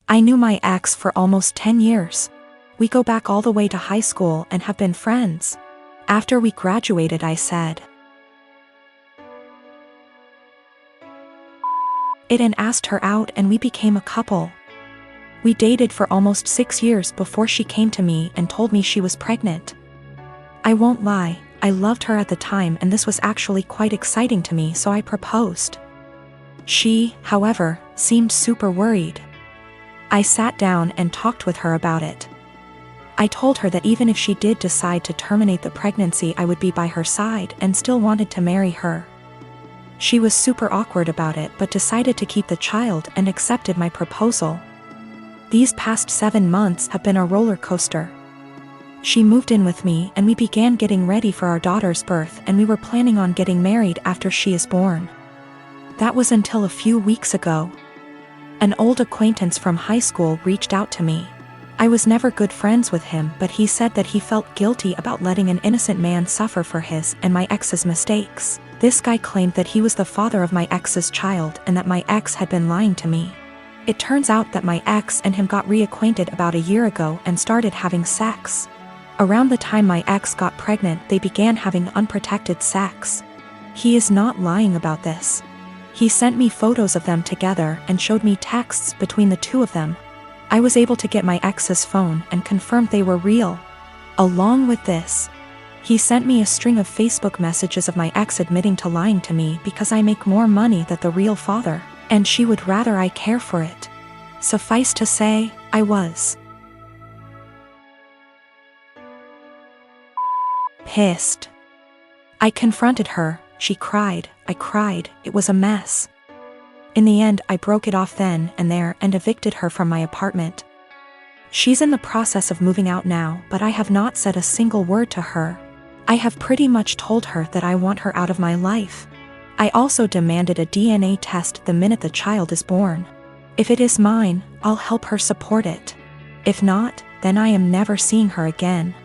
I knew my ex for almost 10 years. We go back all the way to high school and have been friends. After we graduated, I said it and asked her out, and we became a couple. We dated for almost 6 years before she came to me and told me she was pregnant. I won't lie, I loved her at the time, and this was actually quite exciting to me, so I proposed. She, however, seemed super worried. I sat down and talked with her about it. I told her that even if she did decide to terminate the pregnancy, I would be by her side and still wanted to marry her. She was super awkward about it, but decided to keep the child and accepted my proposal. These past 7 months have been a roller coaster. She moved in with me and we began getting ready for our daughter's birth, and we were planning on getting married after she is born. That was until a few weeks ago. An old acquaintance from high school reached out to me. I was never good friends with him, but he said that he felt guilty about letting an innocent man suffer for his and my ex's mistakes. This guy claimed that he was the father of my ex's child and that my ex had been lying to me. It turns out that my ex and him got reacquainted about a year ago and started having sex. Around the time my ex got pregnant, they began having unprotected sex. He is not lying about this. He sent me photos of them together and showed me texts between the two of them. I was able to get my ex's phone and confirmed they were real. Along with this, he sent me a string of Facebook messages of my ex admitting to lying to me because I make more money than the real father, and she would rather I care for it. Suffice to say, I was pissed. I confronted her, she cried, I cried, it was a mess. In the end, I broke it off then and there and evicted her from my apartment. She's in the process of moving out now, but I have not said a single word to her. I have pretty much told her that I want her out of my life. I also demanded a DNA test the minute the child is born. If it is mine, I'll help her support it. If not, then I am never seeing her again.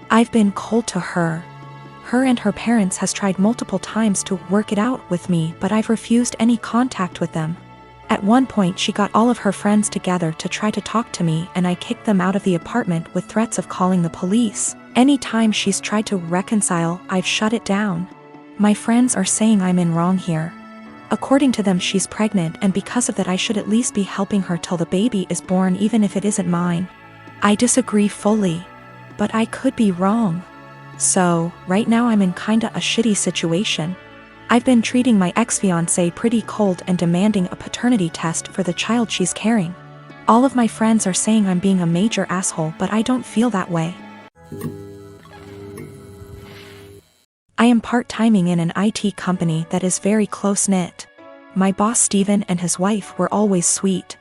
I've been cold to her. Her and her parents has tried multiple times to work it out with me, but I've refused any contact with them. At one point she got all of her friends together to try to talk to me, and I kicked them out of the apartment with threats of calling the police. Anytime she's tried to reconcile, I've shut it down. My friends are saying I'm in wrong here. According to them, she's pregnant, and because of that I should at least be helping her till the baby is born, even if it isn't mine. I disagree fully. But I could be wrong. So, right now I'm in kinda a shitty situation. I've been treating my ex-fiancé pretty cold and demanding a paternity test for the child she's carrying. All of my friends are saying I'm being a major asshole, but I don't feel that way. I am part-timing in an IT company that is very close-knit. My boss Steven and his wife were always sweet.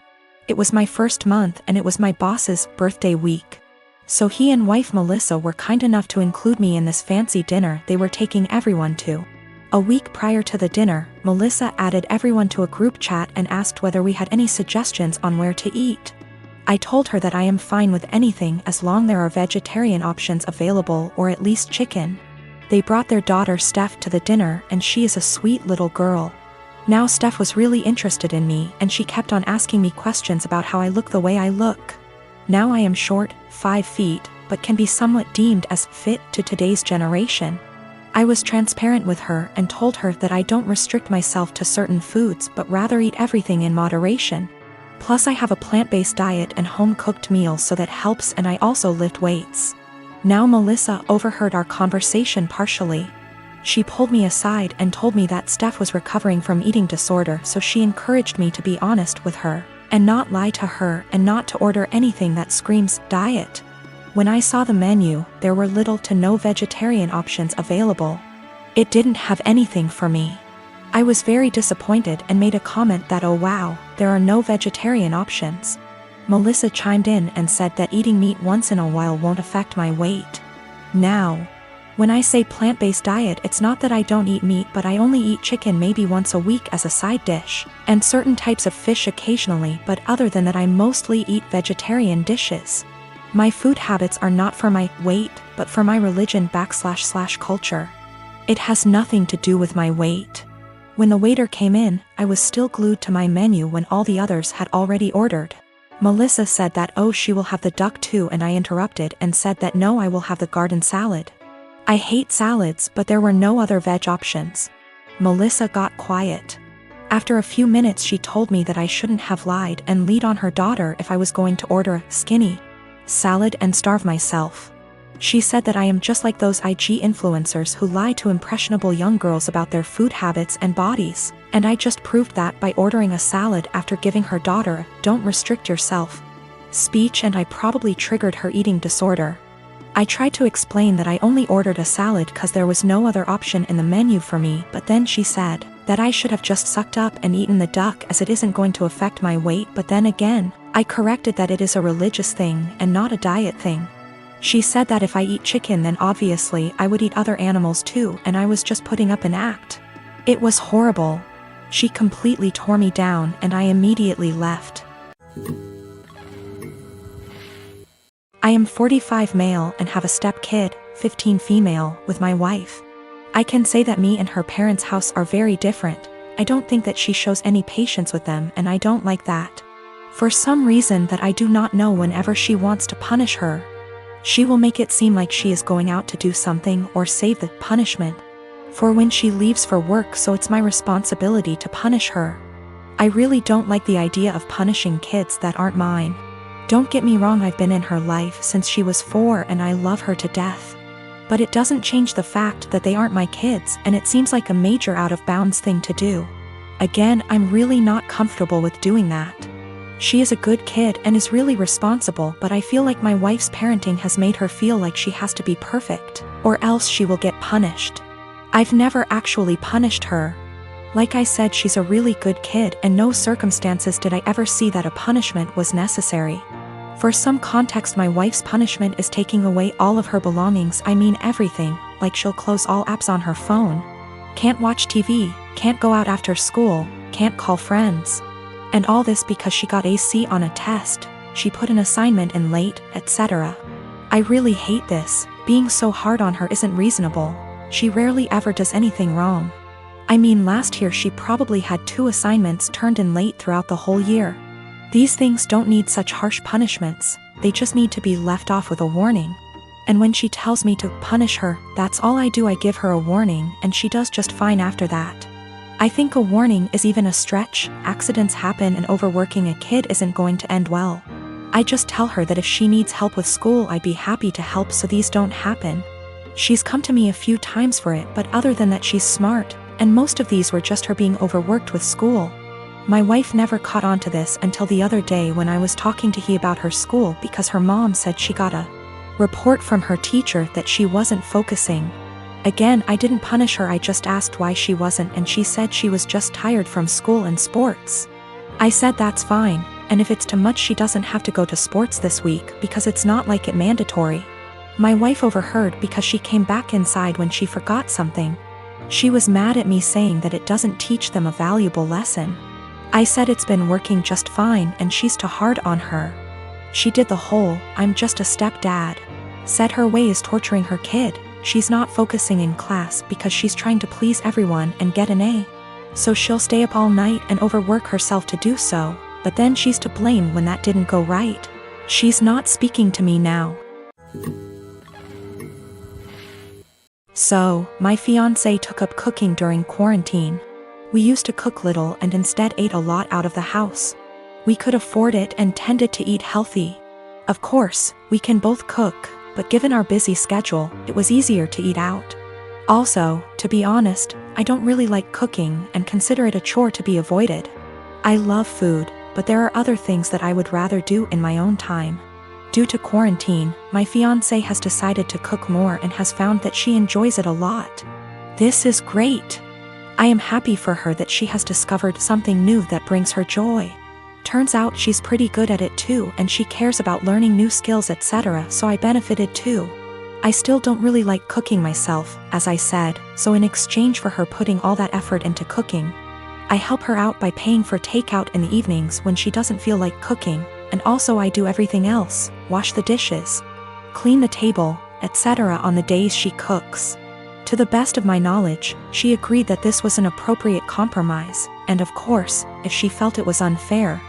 It was my first month and it was my boss's birthday week. So he and wife Melissa were kind enough to include me in this fancy dinner they were taking everyone to. A week prior to the dinner, Melissa added everyone to a group chat and asked whether we had any suggestions on where to eat. I told her that I am fine with anything as long there are vegetarian options available, or at least chicken. They brought their daughter Steph to the dinner, and she is a sweet little girl. Now Steph was really interested in me, and she kept on asking me questions about how I look the way I look. Now I am short, 5 feet, but can be somewhat deemed as fit to today's generation. I was transparent with her and told her that I don't restrict myself to certain foods but rather eat everything in moderation. Plus I have a plant-based diet and home-cooked meals, so that helps, and I also lift weights. Now Melissa overheard our conversation partially. She pulled me aside and told me that Steph was recovering from eating disorder, so she encouraged me to be honest with her, and not lie to her, and not to order anything that screams diet. When I saw the menu, there were little to no vegetarian options available. It didn't have anything for me. I was very disappointed and made a comment that, oh wow, there are no vegetarian options. Melissa chimed in and said that eating meat once in a while won't affect my weight. Now, when I say plant-based diet, it's not that I don't eat meat, but I only eat chicken maybe once a week as a side dish, and certain types of fish occasionally, but other than that I mostly eat vegetarian dishes. My food habits are not for my weight, but for my religion / culture. It has nothing to do with my weight. When the waiter came in, I was still glued to my menu when all the others had already ordered. Melissa said that oh she will have the duck too, and I interrupted and said that no, I will have the garden salad. I hate salads, but there were no other veg options. Melissa got quiet. After a few minutes she told me that I shouldn't have lied and lead on her daughter if I was going to order a skinny salad and starve myself. She said that I am just like those IG influencers who lie to impressionable young girls about their food habits and bodies, and I just proved that by ordering a salad after giving her daughter a "don't restrict yourself" speech, and I probably triggered her eating disorder. I tried to explain that I only ordered a salad because there was no other option in the menu for me, but then she said that I should have just sucked up and eaten the duck as it isn't going to affect my weight, but then again, I corrected that it is a religious thing and not a diet thing. She said that if I eat chicken then obviously I would eat other animals too, and I was just putting up an act. It was horrible. She completely tore me down and I immediately left. I am 45 male and have a step kid, 15 female, with my wife. I can say that me and her parents' house are very different. I don't think that she shows any patience with them, and I don't like that. For some reason that I do not know, whenever she wants to punish her, she will make it seem like she is going out to do something or save the punishment for when she leaves for work, so it's my responsibility to punish her. I really don't like the idea of punishing kids that aren't mine. Don't get me wrong, I've been in her life since she was 4 and I love her to death. But it doesn't change the fact that they aren't my kids, and it seems like a major out of bounds thing to do. Again, I'm really not comfortable with doing that. She is a good kid and is really responsible, but I feel like my wife's parenting has made her feel like she has to be perfect, or else she will get punished. I've never actually punished her. Like I said, she's a really good kid, and no circumstances did I ever see that a punishment was necessary. For some context, my wife's punishment is taking away all of her belongings, I mean everything, like she'll close all apps on her phone. Can't watch TV, can't go out after school, can't call friends. And all this because she got a C on a test, she put an assignment in late, etc. I really hate this. Being so hard on her isn't reasonable. She rarely ever does anything wrong. I mean, last year she probably had 2 assignments turned in late throughout the whole year. These things don't need such harsh punishments, they just need to be left off with a warning. And when she tells me to punish her, that's all I do. I give her a warning and she does just fine after that. I think a warning is even a stretch. Accidents happen and overworking a kid isn't going to end well. I just tell her that if she needs help with school, I'd be happy to help so these don't happen. She's come to me a few times for it, but other than that she's smart, and most of these were just her being overworked with school. My wife never caught on to this until the other day when I was talking to he about her school, because her mom said she got a report from her teacher that she wasn't focusing. Again, I didn't punish her, I just asked why she wasn't, and she said she was just tired from school and sports. I said that's fine, and if it's too much she doesn't have to go to sports this week because it's not like it mandatory. My wife overheard because she came back inside when she forgot something. She was mad at me, saying that it doesn't teach them a valuable lesson. I said it's been working just fine and she's too hard on her. She did the whole "I'm just a stepdad" said her way is torturing her kid. She's not focusing in class because she's trying to please everyone and get an A. So she'll stay up all night and overwork herself to do so, but then she's to blame when that didn't go right. She's not speaking to me now. So, my fiancé took up cooking during quarantine. We used to cook little and instead ate a lot out of the house. We could afford it and tended to eat healthy. Of course, we can both cook, but given our busy schedule, it was easier to eat out. Also, to be honest, I don't really like cooking and consider it a chore to be avoided. I love food, but there are other things that I would rather do in my own time. Due to quarantine, my fiancé has decided to cook more and has found that she enjoys it a lot. This is great. I am happy for her that she has discovered something new that brings her joy. Turns out she's pretty good at it too, and she cares about learning new skills, etc., so I benefited too. I still don't really like cooking myself, as I said, so in exchange for her putting all that effort into cooking, I help her out by paying for takeout in the evenings when she doesn't feel like cooking, and also I do everything else, wash the dishes, clean the table, etc. on the days she cooks. To the best of my knowledge, she agreed that this was an appropriate compromise, and of course, if she felt it was unfair,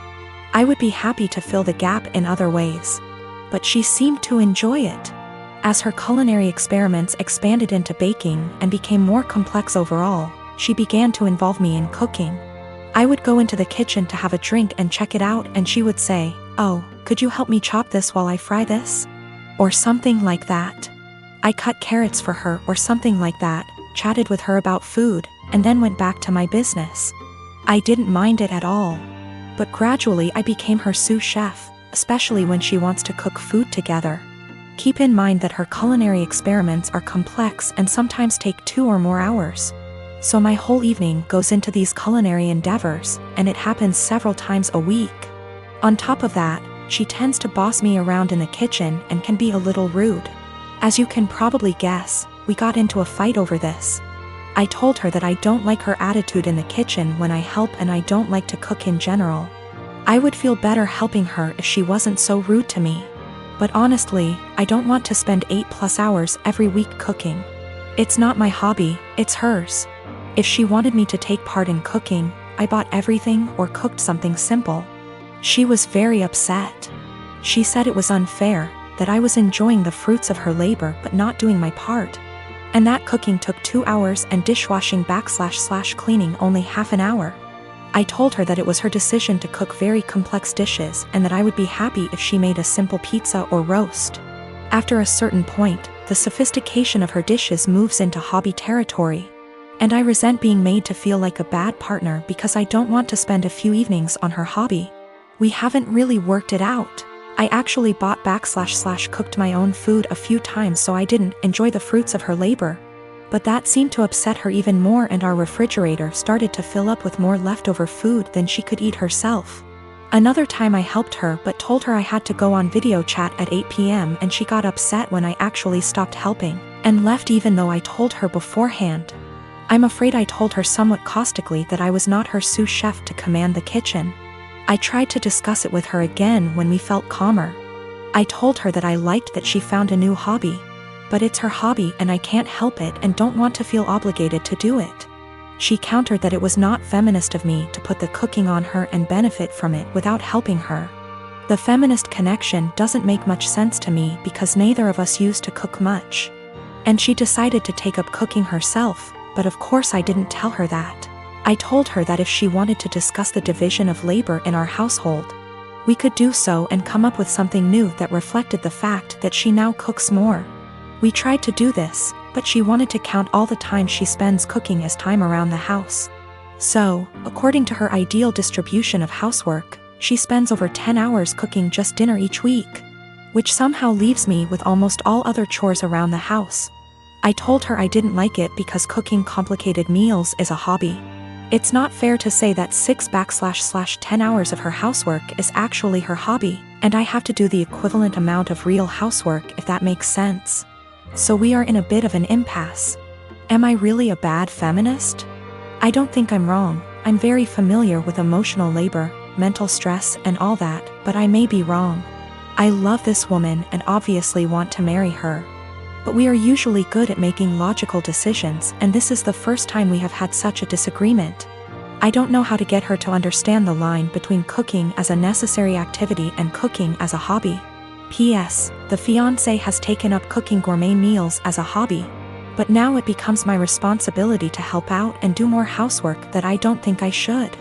I would be happy to fill the gap in other ways. But she seemed to enjoy it. As her culinary experiments expanded into baking and became more complex overall, she began to involve me in cooking. I would go into the kitchen to have a drink and check it out, and she would say, "Oh, could you help me chop this while I fry this?" Or something like that. I cut carrots for her or something like that, chatted with her about food, and then went back to my business. I didn't mind it at all. But gradually I became her sous chef, especially when she wants to cook food together. Keep in mind that her culinary experiments are complex and sometimes take 2 or more hours. So my whole evening goes into these culinary endeavors, and it happens several times a week. On top of that, she tends to boss me around in the kitchen and can be a little rude. As you can probably guess, we got into a fight over this. I told her that I don't like her attitude in the kitchen when I help, and I don't like to cook in general. I would feel better helping her if she wasn't so rude to me. But honestly, I don't want to spend 8+ hours every week cooking. It's not my hobby, it's hers. If she wanted me to take part in cooking, I bought everything or cooked something simple. She was very upset. She said it was unfair, that I was enjoying the fruits of her labor but not doing my part. And that cooking took 2 hours and dishwashing / cleaning only half an hour. I told her that it was her decision to cook very complex dishes and that I would be happy if she made a simple pizza or roast. After a certain point, the sophistication of her dishes moves into hobby territory. And I resent being made to feel like a bad partner because I don't want to spend a few evenings on her hobby. We haven't really worked it out. I actually bought / cooked my own food a few times so I didn't enjoy the fruits of her labor. But that seemed to upset her even more, and our refrigerator started to fill up with more leftover food than she could eat herself. Another time I helped her but told her I had to go on video chat at 8 p.m. and she got upset when I actually stopped helping, and left even though I told her beforehand. I'm afraid I told her somewhat caustically that I was not her sous chef to command the kitchen. I tried to discuss it with her again when we felt calmer. I told her that I liked that she found a new hobby. But it's her hobby and I can't help it and don't want to feel obligated to do it. She countered that it was not feminist of me to put the cooking on her and benefit from it without helping her. The feminist connection doesn't make much sense to me because neither of us used to cook much. And she decided to take up cooking herself, but of course I didn't tell her that. I told her that if she wanted to discuss the division of labor in our household, we could do so and come up with something new that reflected the fact that she now cooks more. We tried to do this, but she wanted to count all the time she spends cooking as time around the house. So, according to her ideal distribution of housework, she spends over 10 hours cooking just dinner each week, which somehow leaves me with almost all other chores around the house. I told her I didn't like it because cooking complicated meals is a hobby. It's not fair to say that 6 / 10 hours of her housework is actually her hobby, and I have to do the equivalent amount of real housework, if that makes sense. So we are in a bit of an impasse. Am I really a bad feminist? I don't think I'm wrong. I'm very familiar with emotional labor, mental stress, and all that, but I may be wrong. I love this woman and obviously want to marry her. But we are usually good at making logical decisions, and this is the first time we have had such a disagreement. I don't know how to get her to understand the line between cooking as a necessary activity and cooking as a hobby. P.S. The fiancé has taken up cooking gourmet meals as a hobby, but now it becomes my responsibility to help out and do more housework that I don't think I should.